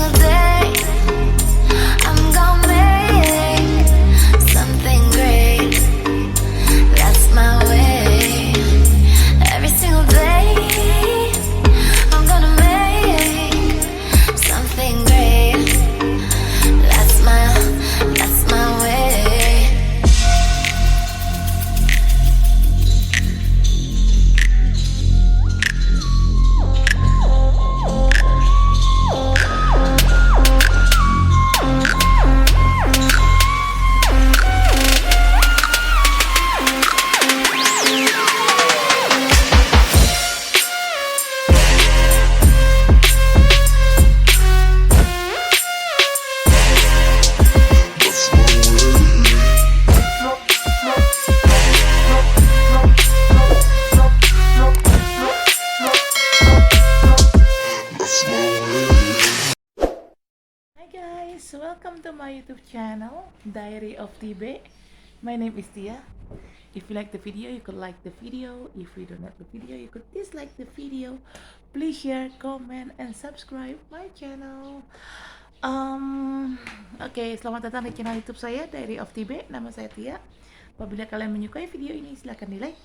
single day I'm gonna make something great. That's my way. Every single day I'm gonna make something great. That's my way. Hi guys, welcome to my YouTube channel, Diary of TB. My name is Tia. If you like the video, you could like the video. If you don't like the video, you could dislike the video. Please share, comment, and subscribe my channel. Oke, selamat datang di channel YouTube saya, Diary of TB. Nama saya Tia. Apabila kalian menyukai video ini, silahkan di like.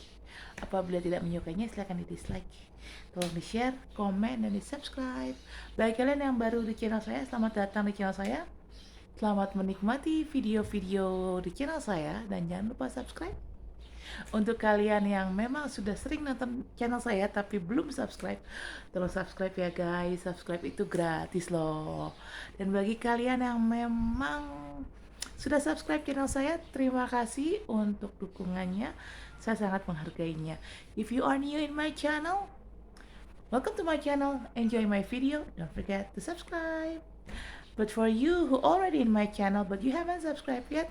Apabila tidak menyukainya, silahkan di dislike. Tolong di share, komen, dan di subscribe. Bagi kalian yang baru di channel saya, selamat datang di channel saya. Selamat menikmati video-video di channel saya, dan jangan lupa subscribe. Untuk kalian yang memang sudah sering nonton channel saya tapi belum subscribe, tolong subscribe ya guys. Subscribe itu gratis loh. Dan bagi kalian yang memang sudah subscribe channel saya, terima kasih untuk dukungannya. Saya sangat menghargainya. If you are new in my channel, welcome to my channel. Enjoy my video. Don't forget to subscribe. But for you who already in my channel but you haven't subscribed yet,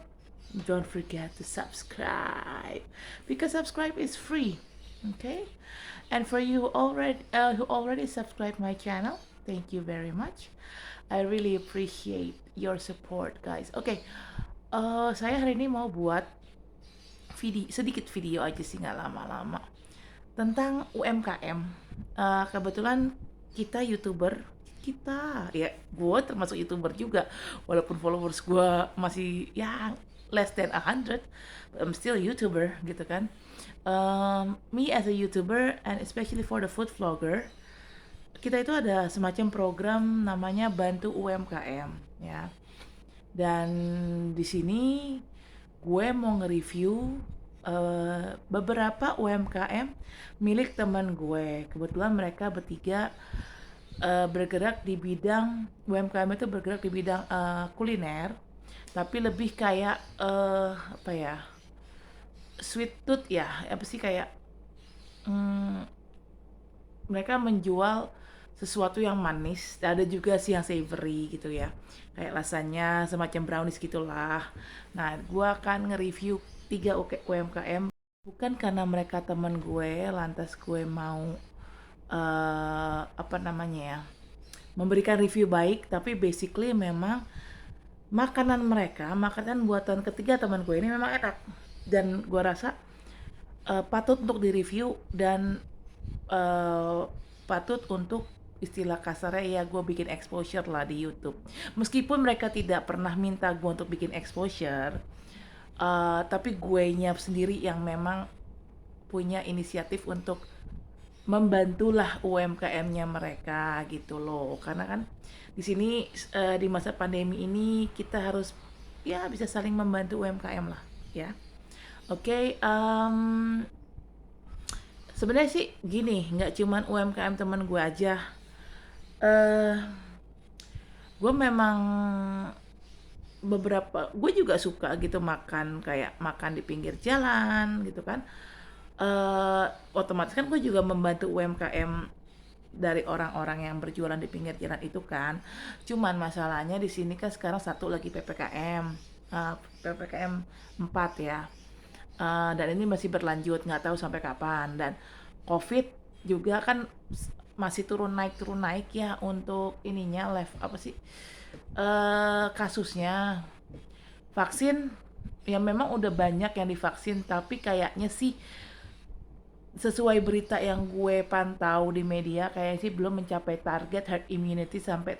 don't forget to subscribe, because subscribe is free. Okay? And for you who already subscribed my channel, thank you very much. I really appreciate your support, guys. Oke, saya hari ini mau buat sedikit video aja sih, nggak lama-lama, tentang UMKM. Kebetulan kita YouTuber, gue termasuk YouTuber juga, walaupun followers gue masih less than 100, but I'm still YouTuber gitu kan. Me as a YouTuber and especially for the food vlogger, kita itu ada semacam program namanya Bantu UMKM ya. Dan di sini gue mau nge-review beberapa UMKM milik teman gue. Kebetulan mereka bertiga bergerak di bidang UMKM itu bergerak di bidang kuliner, tapi lebih kayak sweet tooth ya, kayak mereka menjual sesuatu yang manis, ada juga sih yang savory gitu ya, kayak rasanya semacam brownies gitulah. Nah, gue akan nge-review 3 UMKM, bukan karena mereka teman gue lantas gue mau memberikan review baik, tapi basically memang makanan buatan ketiga teman gue ini memang enak, dan gue rasa patut untuk direview dan patut untuk, istilah kasarnya ya, gue bikin exposure lah di YouTube. Meskipun mereka tidak pernah minta gue untuk bikin exposure, tapi gue nya sendiri yang memang punya inisiatif untuk membantulah UMKM-nya mereka gitu loh. Karena kan di sini di masa pandemi ini kita harus bisa saling membantu UMKM lah ya. Oke, sebenarnya sih gini, nggak cuman UMKM teman gue aja. Gue memang gue juga suka gitu makan di pinggir jalan gitu kan. Otomatis kan gue juga membantu UMKM dari orang-orang yang berjualan di pinggir jalan itu kan. Cuman masalahnya di sini kan sekarang satu lagi PPKM 4 ya. Dan ini masih berlanjut, nggak tahu sampai kapan. Dan COVID juga kan masih turun naik ya untuk ininya kasusnya. Vaksin ya memang udah banyak yang divaksin, tapi kayaknya sih sesuai berita yang gue pantau di media, kayaknya sih belum mencapai target herd immunity sampai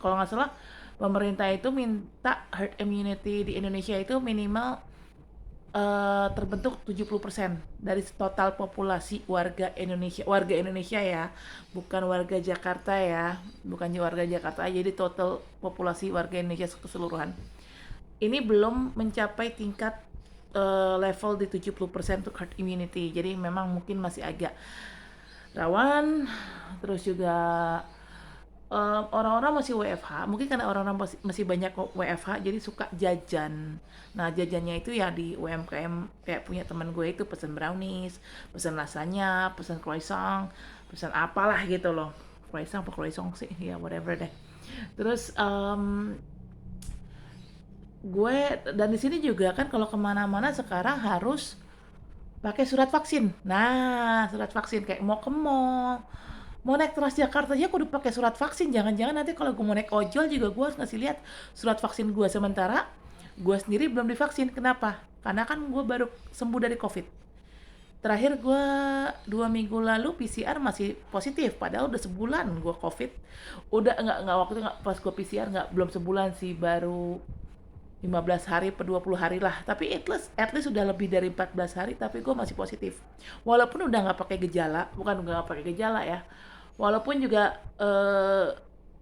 kalau nggak salah pemerintah itu minta herd immunity di Indonesia itu minimal terbentuk 70% dari total populasi warga Indonesia ya, bukan warga Jakarta ya, bukan warga Jakarta, jadi total populasi warga Indonesia keseluruhan. Ini belum mencapai tingkat level di 70% untuk herd immunity, jadi memang mungkin masih agak rawan. Terus juga orang-orang masih WFH, mungkin karena orang-orang masih banyak WFH jadi suka jajan. Nah jajannya itu ya di UMKM, kayak punya teman gue itu pesen brownies, pesen lasagna, pesen croissant, pesen apalah gitu loh. Croissant sih, ya whatever deh. Terus gue dan di sini juga kan kalau kemana-mana sekarang harus pakai surat vaksin. Nah, surat vaksin kayak mau ke mall, mau naik Transjakarta aja kudu pakai surat vaksin. Jangan-jangan nanti kalau gue mau naik ojol juga gue harus ngasih lihat surat vaksin gue. Sementara gue sendiri belum divaksin. Kenapa? Karena kan gue baru sembuh dari COVID. Terakhir gue 2 minggu lalu PCR masih positif, padahal udah sebulan gue COVID. Udah nggak waktu itu nggak pas gue PCR nggak belum sebulan sih, baru 15 hari per 20 hari lah, tapi at least sudah lebih dari 14 hari tapi gue masih positif, walaupun udah nggak pakai gejala, bukan nggak pakai gejala ya, walaupun juga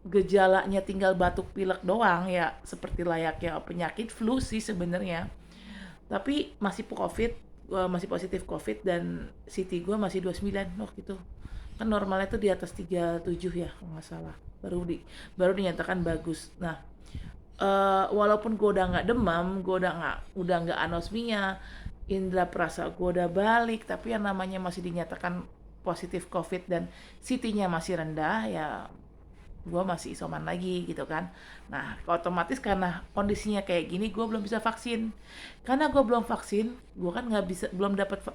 gejalanya tinggal batuk pilek doang ya, seperti layaknya penyakit flu sih sebenarnya, tapi masih covid, gue masih positif covid dan CT gue masih 29 waktu itu, kan normalnya tuh di atas 37 ya kalau nggak salah, baru dinyatakan bagus. Nah walaupun gue udah nggak demam, gue udah nggak anosmia, indera perasa gue udah balik, tapi yang namanya masih dinyatakan positif COVID dan CT-nya masih rendah, ya gue masih isoman lagi gitu kan. Nah otomatis karena kondisinya kayak gini, gue belum bisa vaksin. Karena gue belum vaksin, gue kan belum dapat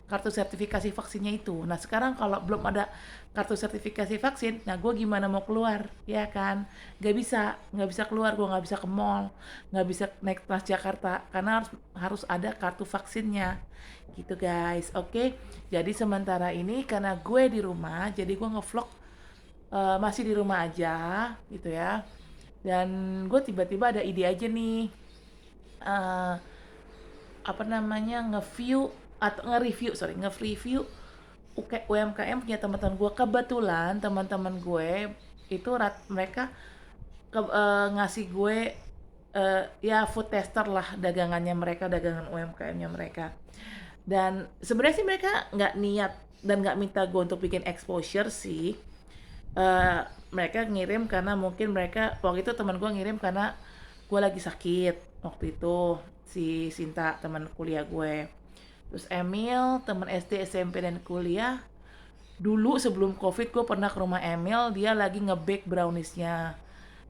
kartu sertifikasi vaksinnya itu. Nah sekarang kalau belum ada kartu sertifikasi vaksin, nah gue gimana mau keluar, ya kan? Nggak bisa keluar, gue nggak bisa ke mall, nggak bisa naik Transjakarta, karena harus ada kartu vaksinnya, gitu guys. Oke, jadi sementara ini karena gue di rumah, jadi gue ngevlog masih di rumah aja, gitu ya. Dan gue tiba-tiba ada ide aja nih. Nge-review UMKM punya teman-teman gue. Kebetulan teman-teman gue itu mereka ngasih gue ya food tester lah dagangan UMKM-nya mereka. Dan sebenarnya sih mereka nggak niat dan nggak minta gue untuk bikin exposure sih. Mereka ngirim karena mungkin mereka waktu itu teman gue ngirim karena gue lagi sakit waktu itu, si Sinta teman kuliah gue, terus Emil teman SD SMP dan kuliah. Dulu sebelum COVID gue pernah ke rumah Emil, dia lagi nge-bake browniesnya.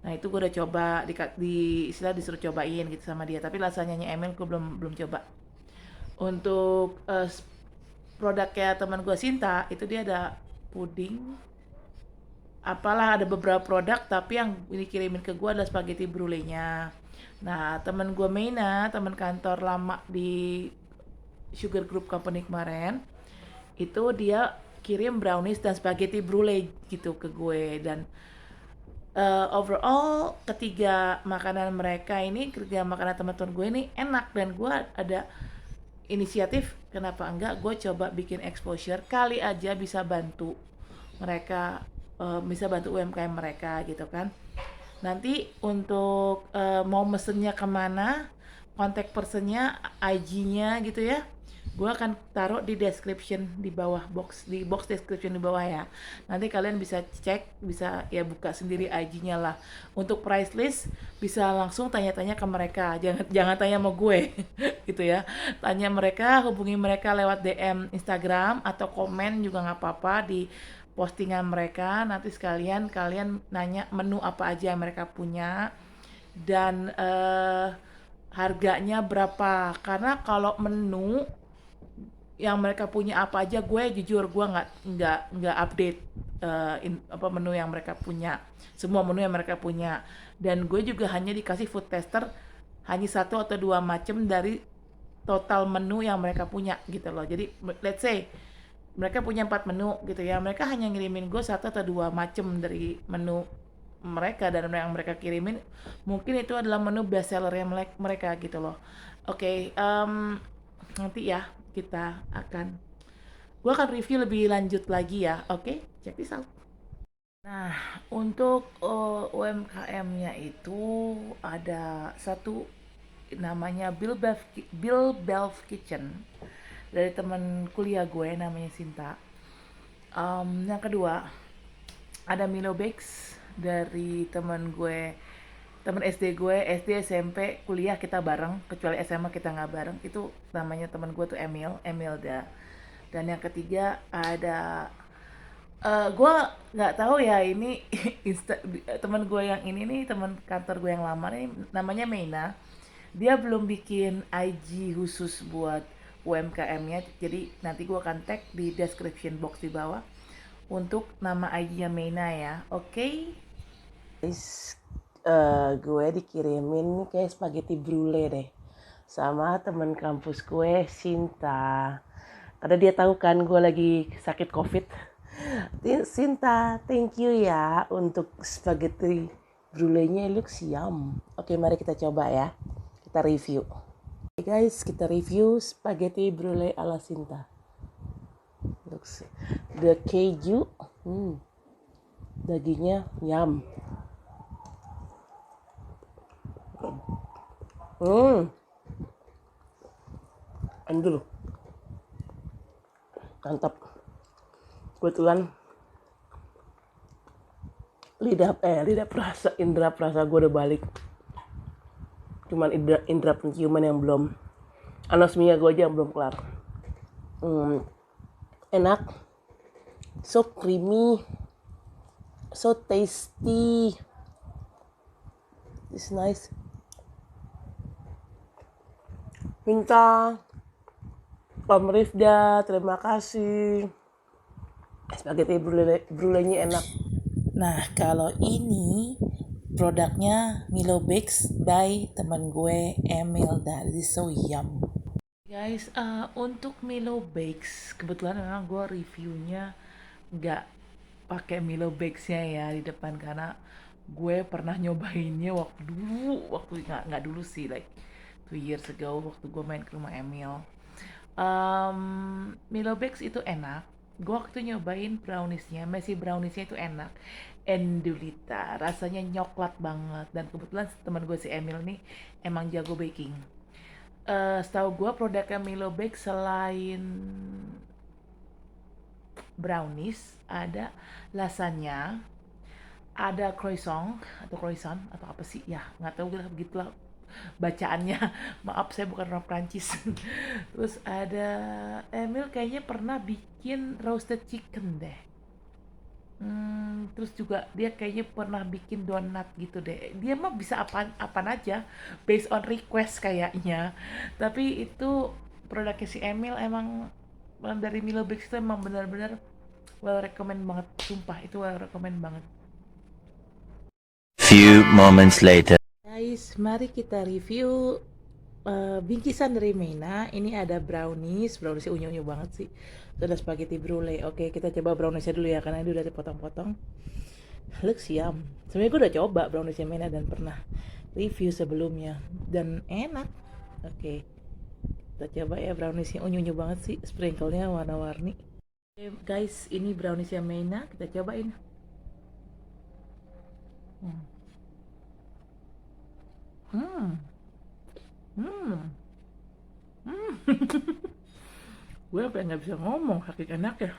Nah itu gue udah coba, disuruh cobain gitu sama dia, tapi lasanyanya Emil gue belum coba. Untuk produknya teman gue Sinta itu dia ada puding, apalah, ada beberapa produk, tapi yang dikirimin ke gue adalah spaghetti brulee-nya. Nah temen gue Meina, temen kantor lama di Sugar Group Company kemarin, itu dia kirim brownies dan spaghetti brulee gitu ke gue. Dan overall ketiga makanan teman-teman gue ini enak, dan gue ada inisiatif, kenapa enggak gue coba bikin exposure, kali aja bisa bantu mereka, bisa bantu UMKM mereka gitu kan. Nanti untuk mau mesennya kemana, kontak personnya, IG-nya gitu ya, gue akan taruh di description di bawah, di box description di bawah ya. Nanti kalian bisa cek, bisa ya buka sendiri IG-nya lah. Untuk price list bisa langsung tanya-tanya ke mereka, jangan tanya sama gue gitu ya. Tanya mereka, hubungi mereka lewat DM Instagram atau komen juga nggak apa-apa di postingan mereka. Nanti sekalian kalian nanya menu apa aja yang mereka punya dan harganya berapa. Karena kalau menu yang mereka punya apa aja, gue jujur gue nggak update menu yang mereka punya, semua menu yang mereka punya. Dan gue juga hanya dikasih food tester hanya 1 atau 2 macam dari total menu yang mereka punya gitu loh. Jadi let's say mereka punya 4 menu gitu ya, mereka hanya ngirimin gue 1 atau 2 macam dari menu mereka dan yang mereka kirimin mungkin itu adalah menu best sellernya mereka gitu loh. Oke, nanti ya gue akan review lebih lanjut lagi ya. Oke, check this out. Nah, untuk UMKM-nya itu ada satu namanya Bill Belf Kitchen dari teman kuliah gue namanya Sinta. Yang kedua ada Milo Bakes dari teman SD gue, SD, SMP, kuliah kita bareng, kecuali SMA kita nggak bareng. Itu namanya teman gue tuh Emilda. Dan yang ketiga ada gue nggak tahu ya ini teman gue yang ini nih, teman kantor gue yang lama nih, namanya Meina. Dia belum bikin IG khusus buat UMKM-nya, jadi nanti gue akan tag di description box di bawah untuk nama IG-nya Meina ya. Oke. Guys, gue dikirimin nih kayak spaghetti brulee deh sama temen kampus gue Sinta, karena dia tahu kan gue lagi sakit covid. Sinta, thank you ya untuk spaghetti brulee-nya, looks yum. Oke, mari kita coba ya, kita review. Oke guys, kita review spaghetti brulee ala Sinta. Looks the keju, dagingnya yum. Andul, mantap. Kebetulan indra perasa gue udah balik. Cuman indra penciuman yang belum, anosmia gue aja yang belum kelar. Enak, so creamy, so tasty, it's nice. Minta Om Rifda, terima kasih. Spaghetti brulee-nya enak. Nah, kalau ini produknya Milo Bakes by teman gue Emilda. This is so yum. Guys, untuk Milo Bakes kebetulan memang gue reviewnya nggak pakai Milo Bakes-nya ya di depan, karena gue pernah nyobainnya waktu nggak dulu sih, like 2 years ago waktu gue main ke rumah Emil. Milo Bakes itu enak. Gue waktu nyobain browniesnya, Messi browniesnya itu enak. Endulita, rasanya nyoklat banget. Dan kebetulan teman gue si Emil nih emang jago baking. Setahu gue produknya Milo Bakes selain brownies ada lasagna, ada croissant atau apa sih ya, nggak tahu lah, begitulah bacaannya. Maaf, saya bukan orang Prancis. Terus ada Emil kayaknya pernah bikin roasted chicken deh. Terus juga dia kayaknya pernah bikin donat gitu deh. Dia mah bisa apa aja based on request kayaknya. Tapi itu produknya si Emil emang dari Milo Bakes itu emang benar-benar well recommend banget, sumpah itu well recommend banget. Few moments later. Guys, mari kita review bingkisan dari Meina. Ini ada browniesnya unyu-unyu banget sih. Terus ada spaghetti brulee. Oke, kita coba browniesnya dulu ya, karena ini udah dipotong-potong. Looks yum. Sebenarnya gue udah coba browniesnya Meina dan pernah review sebelumnya dan enak. Oke, kita coba ya, browniesnya unyu-unyu banget sih, sprinkle-nya warna-warni. Oke, guys, ini browniesnya Meina, kita cobain. Gue sampai nggak bisa ngomong, saking enak ya.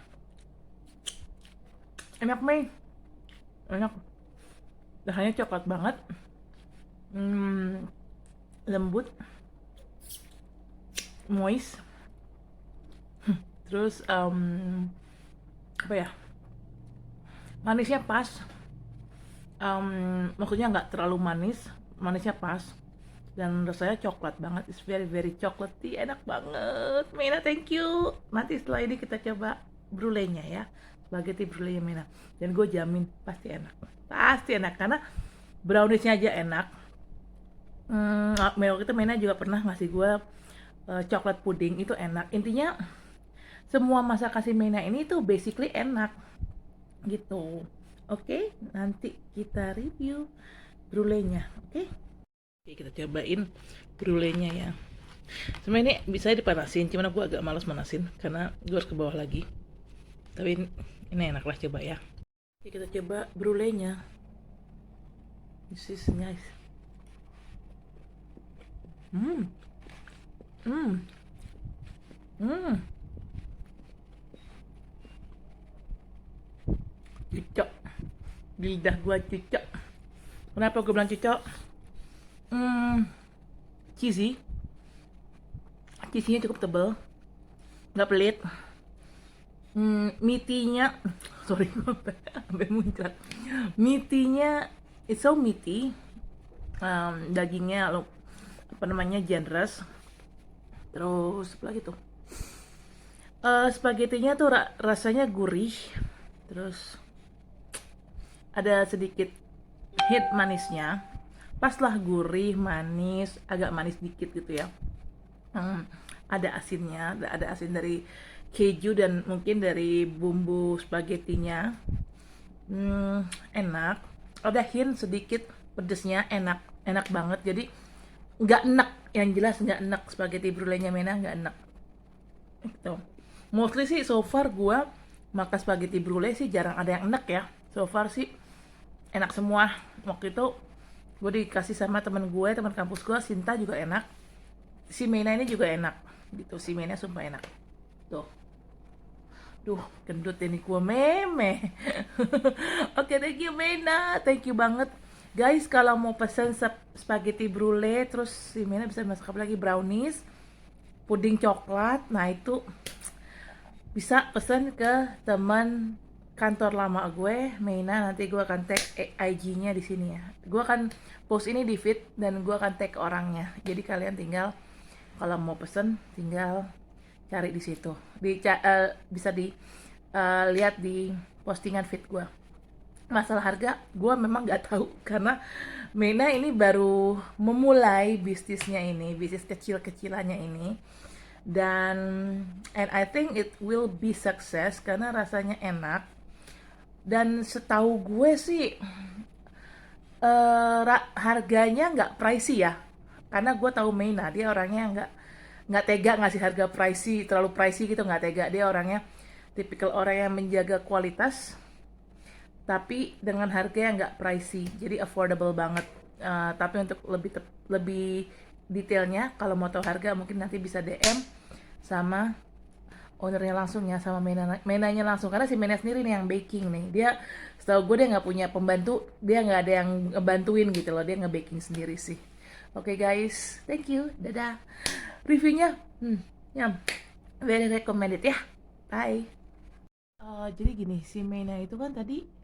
Enak, Mei. Enak. Rasanya coklat banget. Lembut. Moist. Terus apa ya? Manisnya pas. Maksudnya nggak terlalu manis, manisnya pas. Dan rasanya coklat banget, it's very very chocolatey, enak banget. Meina, thank you. Nanti setelah ini kita coba brulee-nya ya, spaghetti brulee Meina. Dan gue jamin pasti enak karena browniesnya aja enak. Waktu itu Meina juga pernah ngasih gue coklat puding, itu enak. Intinya semua masakan si Meina ini tuh basically enak gitu. Oke, nanti kita review brulenya. Oke, kita cobain brulenya ya. Sebenarnya ini bisa dipanasin, cuman aku agak malas manasin karena gue harus ke bawah lagi. Tapi ini enak lah, coba ya. Oke, kita coba brulenya. This is nice. Cocok. Di lidah gua cocok. Kenapa gue bilang cocok? Cheesy. Cheesy-nya cukup tebal. Nggak pelit. Meaty-nya, sorry, sampai muncrat. Meaty-nya, it's so meaty. Dagingnya generous. Terus apa lagi tuh? Spaghettinya tuh rasanya gurih. Terus ada sedikit hit manisnya. Pas lah gurih, manis, agak manis dikit gitu ya. Ada asinnya, ada asin dari keju dan mungkin dari bumbu spagettinya. Enak. Ada hint sedikit pedesnya, enak banget. Jadi nggak enak, yang jelas nggak enak. Spaghetti brulee-nya Mena nggak enak. Gitu. Mostly sih so far gua makan spaghetti brulee sih jarang ada yang enak ya. So far sih enak semua. Waktu itu gue dikasih sama teman kampus gue, Sinta, juga enak. Si Mena ini juga enak gitu. Si Mena sumpah enak. Tuh. Duh, gendut ini gue meme. Oke, thank you Mena. Thank you banget. Guys, kalau mau pesen spaghetti brulee, terus si Mena bisa masak apa lagi, brownies, puding coklat. Nah, itu bisa pesen ke teman kantor lama gue, Mena. Nanti gue akan tag IG-nya di sini ya. Gue akan post ini di feed dan gue akan tag orangnya. Jadi kalian tinggal kalau mau pesen tinggal cari di situ. Bisa lihat di postingan feed gue. Masalah harga, gue memang nggak tahu karena Mena ini baru memulai bisnisnya ini, bisnis kecil-kecilannya ini. And I think it will be success karena rasanya enak. Dan setahu gue sih harganya nggak pricey ya, karena gue tahu Mena, dia orangnya nggak tega ngasih harga terlalu pricey gitu, nggak tega. Dia orangnya tipikal orang yang menjaga kualitas tapi dengan harga yang nggak pricey, jadi affordable banget. Tapi untuk lebih detailnya, kalau mau tahu harga mungkin nanti bisa DM sama ownernya langsung ya, sama Menanya langsung, karena si Mena sendiri nih yang baking nih. Dia setahu gue dia nggak punya pembantu, dia nggak ada yang ngebantuin gitu loh, dia nge-baking sendiri sih. Oke guys, thank you, dadah. Reviewnya very recommended ya, bye. Jadi gini, si Mena itu kan tadi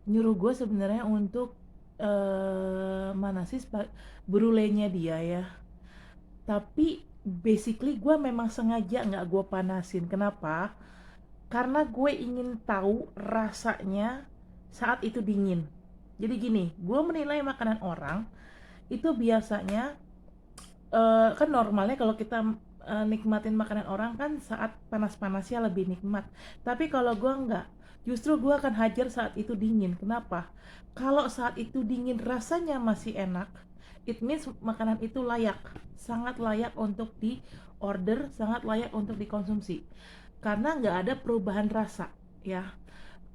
nyuruh gue sebenarnya untuk mana sih brulee-nya dia ya, tapi basically gue memang sengaja nggak gue panasin. Kenapa? Karena gue ingin tahu rasanya saat itu dingin. Jadi gini, gue menilai makanan orang itu biasanya kan normalnya kalau kita nikmatin makanan orang kan saat panas-panasnya lebih nikmat. Tapi kalau gue nggak, justru gue akan hajar saat itu dingin. Kenapa? Kalau saat itu dingin rasanya masih enak, it means makanan itu layak, sangat layak untuk di order, sangat layak untuk dikonsumsi, karena nggak ada perubahan rasa ya.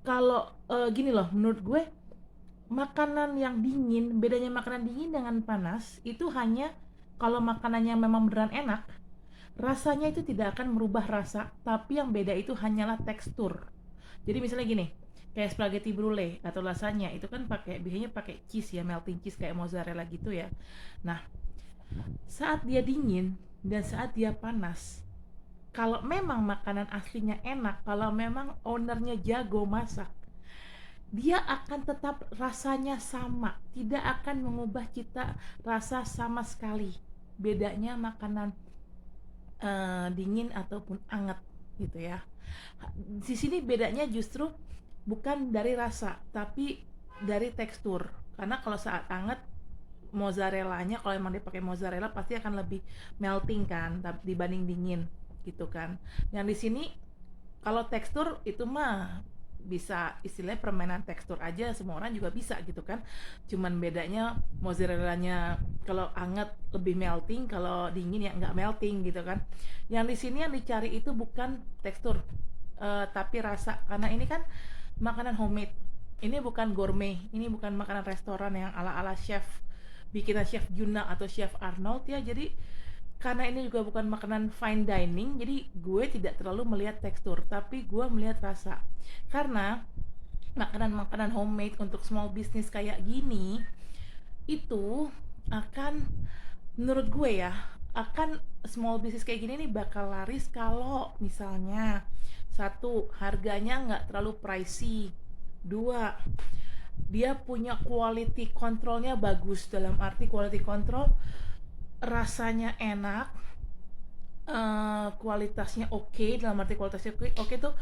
Kalau gini loh, menurut gue makanan yang dingin, bedanya makanan dingin dengan panas itu hanya kalau makanannya memang beneran enak, rasanya itu tidak akan merubah rasa, tapi yang beda itu hanyalah tekstur. Jadi misalnya gini, kayak spaghetti brulee atau lasagna itu kan biasanya pakai cheese ya, melting cheese kayak mozzarella gitu ya. Nah, saat dia dingin dan saat dia panas, kalau memang makanan aslinya enak, kalau memang ownernya jago masak, dia akan tetap rasanya sama, tidak akan mengubah cita rasa sama sekali. Bedanya makanan dingin ataupun anget gitu ya. Di sini bedanya justru bukan dari rasa, tapi dari tekstur. Karena kalau saat anget, mozzarellanya, kalau emang dia pakai mozzarella pasti akan lebih melting kan dibanding dingin gitu kan. Yang di sini kalau tekstur itu mah bisa istilahnya permainan tekstur aja, semua orang juga bisa gitu kan. Cuman bedanya mozzarellanya kalau anget lebih melting, kalau dingin ya nggak melting gitu kan. Yang di sini yang dicari itu bukan tekstur, tapi rasa, karena ini kan makanan homemade. Ini bukan gourmet, ini bukan makanan restoran yang ala-ala chef, bikinan chef Juna atau chef Arnold ya. Jadi karena ini juga bukan makanan fine dining, jadi gue tidak terlalu melihat tekstur, tapi gue melihat rasa. Karena makanan-makanan homemade untuk small business kayak gini itu akan, menurut gue ya, akan small business kayak gini nih bakal laris kalau misalnya satu, harganya nggak terlalu pricey. Dua, dia punya quality controlnya bagus. Dalam arti quality control, rasanya enak, kualitasnya oke. Dalam arti kualitasnya oke tuh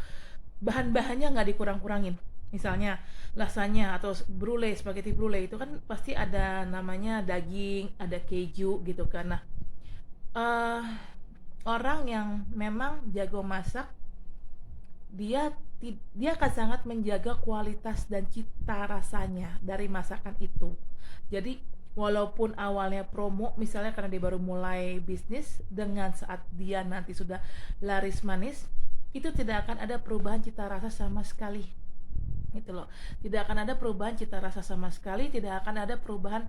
bahan-bahannya nggak dikurang-kurangin. Misalnya lasagna atau brulee, spaghetti brulee itu kan pasti ada namanya daging, ada keju gitu kan. Nah, eh, orang yang memang jago masak, dia dia akan sangat menjaga kualitas dan cita rasanya dari masakan itu. Jadi walaupun awalnya promo misalnya karena dia baru mulai bisnis, dengan saat dia nanti sudah laris manis, itu tidak akan ada perubahan cita rasa sama sekali gitu loh. Tidak akan ada perubahan cita rasa sama sekali, tidak akan ada perubahan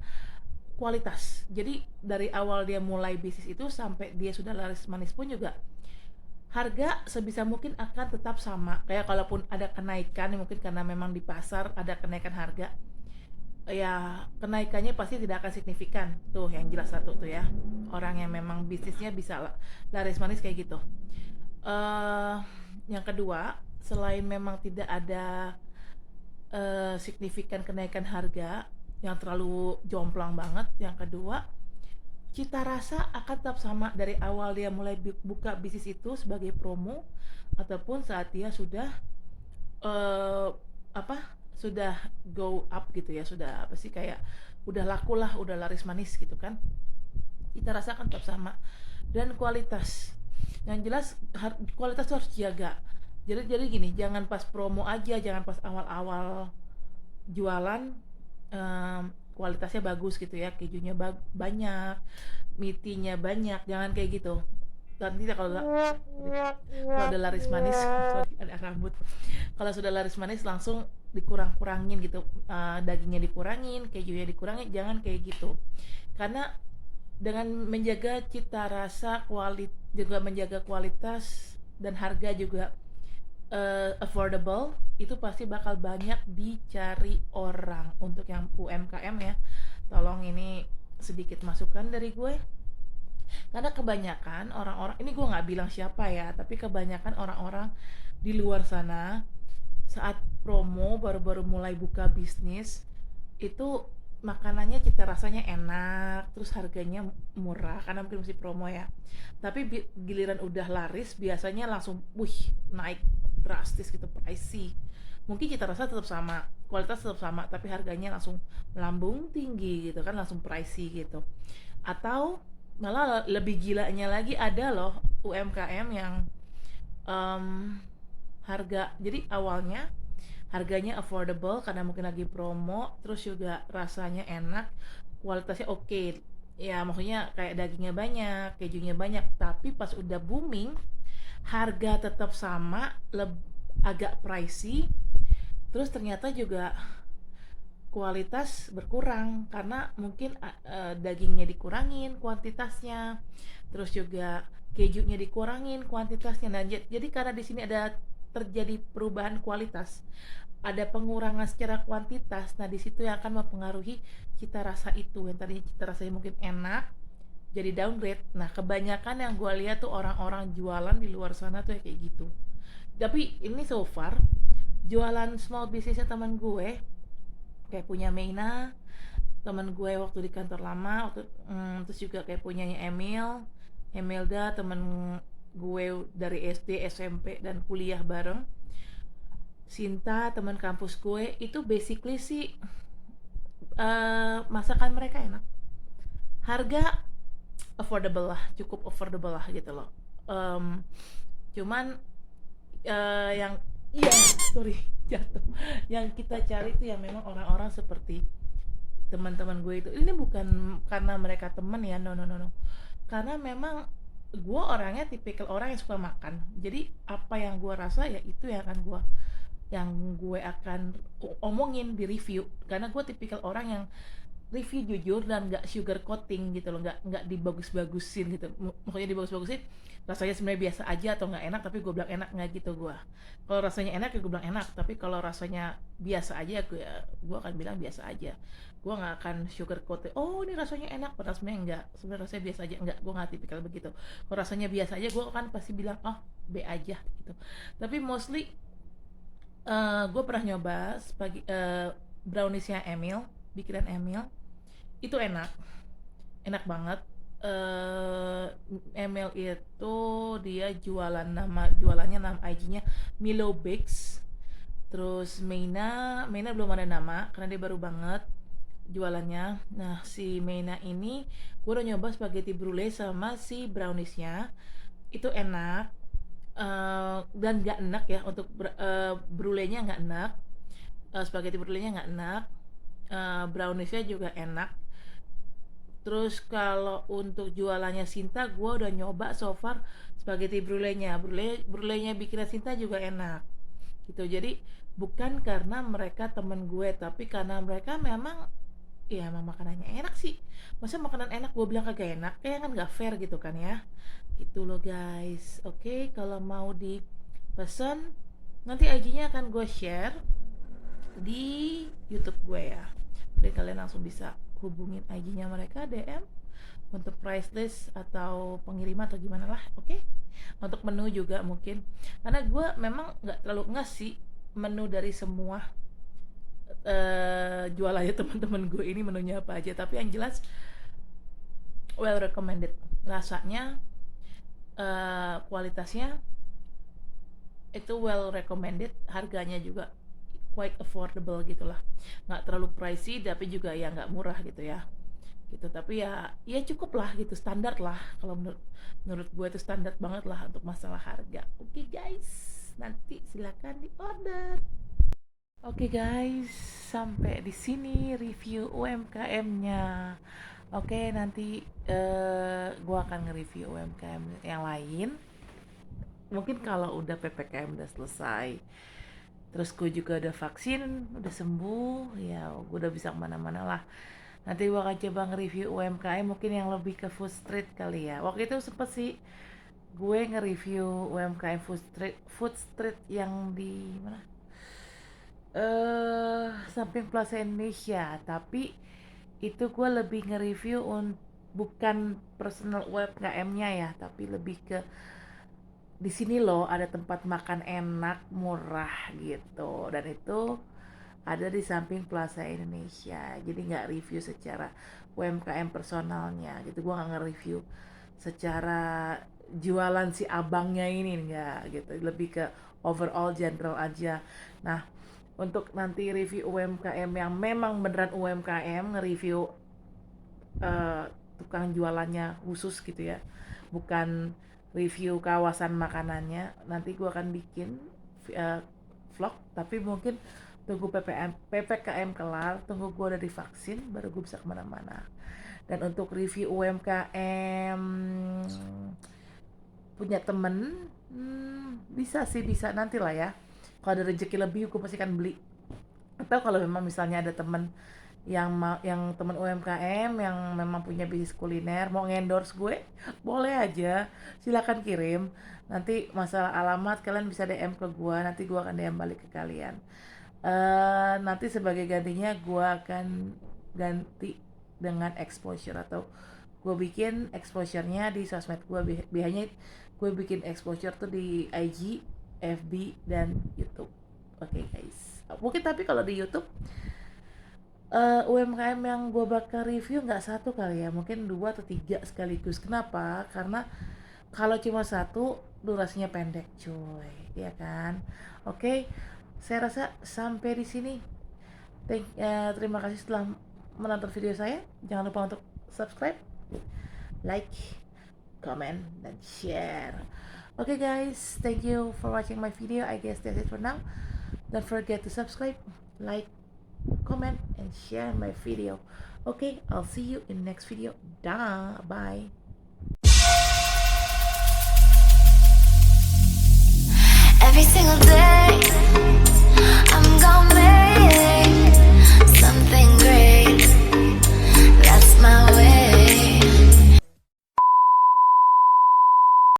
kualitas. Jadi dari awal dia mulai bisnis itu sampai dia sudah laris manis pun juga harga sebisa mungkin akan tetap sama. Kayak kalaupun ada kenaikan, mungkin karena memang di pasar ada kenaikan harga, ya kenaikannya pasti tidak akan signifikan. Tuh yang jelas satu tuh ya, orang yang memang bisnisnya bisa laris manis kayak gitu. Yang kedua, selain memang tidak ada signifikan kenaikan harga yang terlalu jomplang banget, yang kedua, cita rasa akan tetap sama dari awal dia mulai buka bisnis itu sebagai promo ataupun saat dia sudah eh, sudah go up gitu ya, sudah apa sih, kayak udah laku lah, udah laris manis gitu kan. Cita rasa akan tetap sama. Dan kualitas, yang jelas kualitas harus dijaga. Jadi gini, jangan pas promo aja, jangan pas awal-awal jualan kualitasnya bagus gitu ya, kejunya banyak, mitinya banyak, jangan kayak gitu. Nanti kalau udah laris manis, sorry, ada rambut, kalau sudah laris manis langsung dikurang-kurangin gitu, dagingnya dikurangin, kejunya dikurangin, jangan kayak gitu. Karena dengan menjaga cita rasa, juga menjaga kualitas dan harga juga affordable, itu pasti bakal banyak dicari orang. Untuk yang UMKM ya, tolong ini sedikit masukan dari gue, karena kebanyakan orang-orang ini, gue nggak bilang siapa ya, tapi kebanyakan orang-orang di luar sana saat promo baru-baru mulai buka bisnis itu makanannya cita rasanya enak, terus harganya murah karena mungkin masih promo ya. Tapi giliran udah laris biasanya langsung naik drastis gitu, pricey. Mungkin cita rasa tetap sama, kualitas tetap sama, tapi harganya langsung melambung tinggi gitu kan, langsung pricey gitu. Atau malah lebih gilanya lagi, ada loh UMKM yang harga, jadi awalnya harganya affordable karena mungkin lagi promo, terus juga rasanya enak, kualitasnya oke. Ya maksudnya kayak dagingnya banyak, kejunya banyak, tapi pas udah booming harga tetap sama, agak pricey, terus ternyata juga kualitas berkurang karena mungkin dagingnya dikurangin kuantitasnya, terus juga kejunya dikurangin kuantitasnya. Nah, jadi karena di sini ada terjadi perubahan kualitas, ada pengurangan secara kuantitas. Nah, di situ yang akan mempengaruhi cita rasa itu. Yang tadinya cita rasanya mungkin enak, jadi downgrade. Nah, kebanyakan yang gue lihat tuh orang-orang jualan di luar sana tuh kayak gitu. Tapi ini so far jualan small businessnya teman gue, kayak punya Meina, teman gue waktu di kantor lama, terus juga kayak punyanya Emelda, teman gue dari SD, SMP, dan kuliah bareng, Sinta, teman kampus gue, itu basically sih masakan mereka enak, harga affordable lah, cukup affordable lah gitu loh. Cuman yang Iya, sorry, jatuh. Yang kita cari itu yang memang orang-orang seperti teman-teman gue itu. Ini bukan karena mereka teman ya, no no no no. Karena memang gue orangnya tipikal orang yang suka makan. Jadi apa yang gue rasa ya itu yang gue akan omongin di review. Karena gue tipikal orang yang review jujur dan nggak sugar coating gitu loh, nggak dibagus-bagusin gitu. Maksudnya dibagus-bagusin rasanya sebenarnya biasa aja atau nggak enak tapi gue bilang enak, nggak gitu. Gue kalau rasanya enak ya gue bilang enak, tapi kalau rasanya biasa aja gue akan bilang biasa aja. Gue nggak akan sugar coating, oh ini rasanya enak padahal sebenarnya enggak, sebenarnya rasanya biasa aja. Enggak, gue nggak tipikal begitu. Kalau rasanya biasa aja gue kan pasti bilang oh B aja gitu. Tapi mostly gue pernah nyoba browniesnya Emil, bikinan Emil, itu enak, enak banget. Emil itu dia jualannya nama IG-nya Milo Bakes. Terus Meina belum ada nama karena dia baru banget jualannya. Nah si Meina ini gue udah nyoba spaghetti brulee sama si browniesnya, itu enak. Dan nggak enak ya untuk brulee-nya nggak enak, spaghetti brulee-nya nggak enak, browniesnya juga enak. Terus kalau untuk jualannya Sinta, gue udah nyoba so far spaghetti brulee-nya bikinan Sinta juga enak gitu. Jadi bukan karena mereka temen gue, tapi karena mereka memang ya emang makanannya enak sih. Masa makanan enak gue bilang kagak enak, kayak kan gak fair gitu kan ya. Gitu loh guys. Oke, kalau mau dipesan nanti IG-nya akan gue share di YouTube gue ya. Oke, kalian langsung bisa hubungin IG-nya mereka, DM untuk price list atau pengiriman atau gimana lah. Oke. Untuk menu juga mungkin, karena gue memang nggak terlalu ngasih menu dari semua jualannya teman-teman gue ini menunya apa aja, tapi yang jelas well recommended, rasanya kualitasnya itu well recommended, harganya juga quite affordable gitulah, nggak terlalu pricey tapi juga ya nggak murah gitu ya gitu. Tapi ya cukup lah gitu, standar lah. Kalau menurut gue itu standar banget lah untuk masalah harga. Oke guys, nanti silakan di order. Oke guys, sampai di sini review UMKM-nya. Oke, nanti gue akan nge-review UMKM yang lain. Mungkin kalau udah PPKM udah selesai, terus gue juga udah vaksin, udah sembuh, ya gue udah bisa kemana-mana lah. Nanti gue akan coba nge-review UMKM mungkin yang lebih ke food street kali ya. Waktu itu sempet sih gue nge-review UMKM food street yang di mana? Samping Plaza Indonesia, tapi itu gue lebih nge-review bukan personal UMKM-nya ya, tapi lebih ke di sini loh ada tempat makan enak murah gitu, dan itu ada di samping Plaza Indonesia. Jadi nggak review secara UMKM personalnya gitu, gue nggak nge-review secara jualan si abangnya ini, nggak gitu, lebih ke overall general aja. Nah untuk nanti review UMKM yang memang beneran UMKM, nge-review tukang jualannya khusus gitu ya, bukan review kawasan makanannya. Nanti gue akan bikin vlog, tapi mungkin tunggu PPKM kelar, tunggu gue udah divaksin baru gue bisa kemana-mana. Dan untuk review UMKM punya temen, bisa nanti lah ya. Kalau ada rezeki lebih gue pasti akan beli. Atau kalau memang misalnya ada temen yang temen UMKM yang memang punya bisnis kuliner mau ngendorse gue, boleh aja, silakan kirim. Nanti masalah alamat kalian bisa DM ke gue, nanti gue akan DM balik ke kalian. Nanti sebagai gantinya gue akan ganti dengan exposure, atau gue bikin exposure-nya di sosmed gue. Biasanya gue bikin exposure tuh di IG, FB, dan YouTube. Oke guys, mungkin tapi kalau di YouTube UMKM yang gue bakal review nggak satu kali ya, mungkin 2 atau 3 sekaligus. Kenapa? Karena kalau cuma satu durasinya pendek cuy, ya kan. Oke, saya rasa sampai di sini. Terima kasih telah menonton video saya. Jangan lupa untuk subscribe, like, comment, dan share. Okay guys, thank you for watching my video. I guess that's it for now. Don't forget to subscribe, like, comment, and share my video. Okay, I'll see you in next video. Bye. Every single day